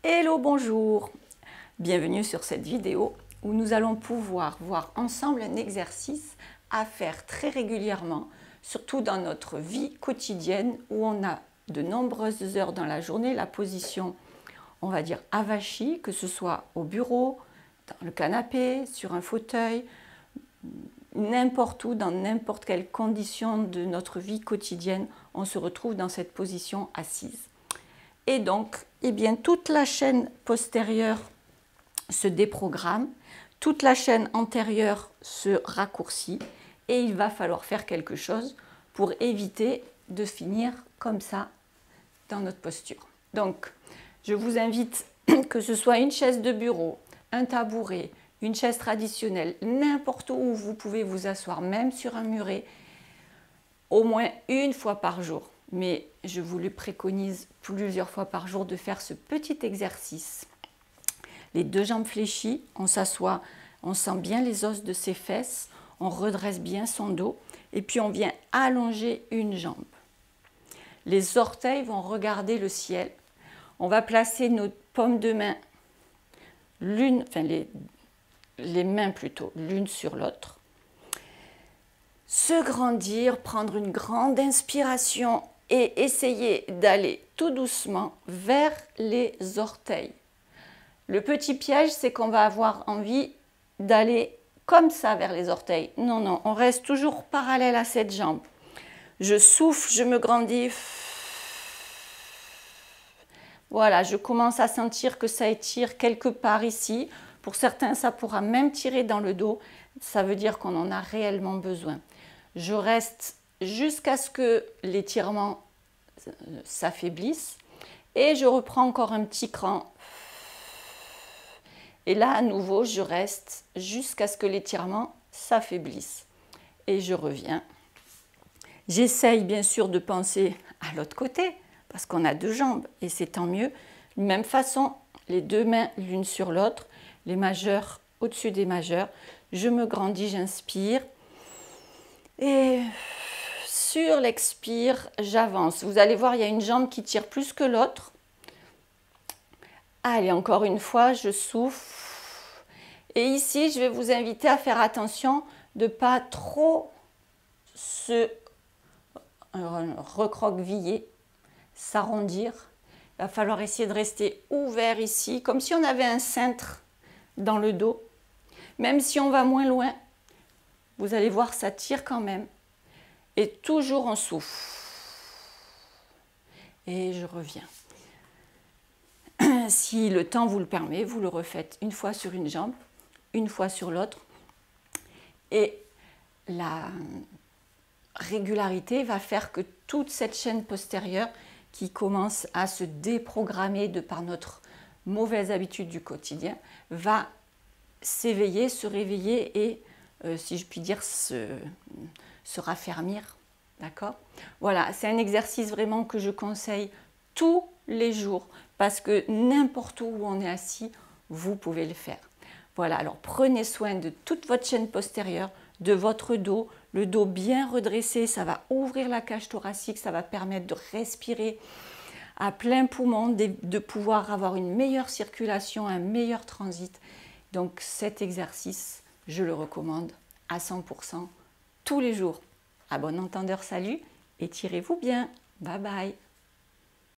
Hello, bonjour! Bienvenue sur cette vidéo où nous allons pouvoir voir ensemble un exercice à faire très régulièrement, surtout dans notre vie quotidienne où on a de nombreuses heures dans la journée, la position, on va dire, avachie, que ce soit au bureau, dans le canapé, sur un fauteuil, n'importe où, dans n'importe quelle condition de notre vie quotidienne, on se retrouve dans cette position assise. Et donc, eh bien, toute la chaîne postérieure se déprogramme, toute la chaîne antérieure se raccourcit et il va falloir faire quelque chose pour éviter de finir comme ça dans notre posture. Donc, je vous invite, que ce soit une chaise de bureau, un tabouret, une chaise traditionnelle, n'importe où vous pouvez vous asseoir, même sur un muret, au moins une fois par jour. Mais je vous le préconise plusieurs fois par jour de faire ce petit exercice. Les deux jambes fléchies, on s'assoit, on sent bien les os de ses fesses, on redresse bien son dos et puis on vient allonger une jambe. Les orteils vont regarder le ciel. On va placer nos paumes de main, les mains plutôt, l'une sur l'autre. Se grandir, prendre une grande inspiration et essayer d'aller tout doucement vers les orteils. Le petit piège, c'est qu'on va avoir envie d'aller comme ça vers les orteils. Non, non, on reste toujours parallèle à cette jambe. Je souffle, je me grandis. Voilà, je commence à sentir que ça étire quelque part ici. Pour certains, ça pourra même tirer dans le dos. Ça veut dire qu'on en a réellement besoin. Je reste jusqu'à ce que l'étirement s'affaiblisse et je reprends encore un petit cran. Et là, à nouveau, je reste jusqu'à ce que l'étirement s'affaiblisse. Et je reviens. J'essaye bien sûr de penser à l'autre côté, parce qu'on a deux jambes, et c'est tant mieux. Même façon, les deux mains l'une sur l'autre, les majeurs au-dessus des majeurs. Je me grandis, j'inspire. Et sur l'expire, j'avance. Vous allez voir, il y a une jambe qui tire plus que l'autre. Allez, encore une fois, je souffle. Et ici, je vais vous inviter à faire attention de ne pas trop se recroqueviller, s'arrondir. Il va falloir essayer de rester ouvert ici, comme si on avait un cintre dans le dos. Même si on va moins loin, vous allez voir, ça tire quand même. Et toujours on souffle. Et je reviens. Si le temps vous le permet, vous le refaites une fois sur une jambe, une fois sur l'autre. Et la régularité va faire que toute cette chaîne postérieure qui commence à se déprogrammer de par notre mauvaise habitude du quotidien va s'éveiller, se réveiller et, si je puis dire, se raffermir. D'accord ? Voilà, c'est un exercice vraiment que je conseille tous les jours parce que n'importe où on est assis, vous pouvez le faire. Voilà, alors prenez soin de toute votre chaîne postérieure, de votre dos, le dos bien redressé, ça va ouvrir la cage thoracique, ça va permettre de respirer à plein poumon, de pouvoir avoir une meilleure circulation, un meilleur transit. Donc cet exercice, je le recommande à 100% tous les jours. À bon entendeur, salut, étirez-vous bien. Bye bye.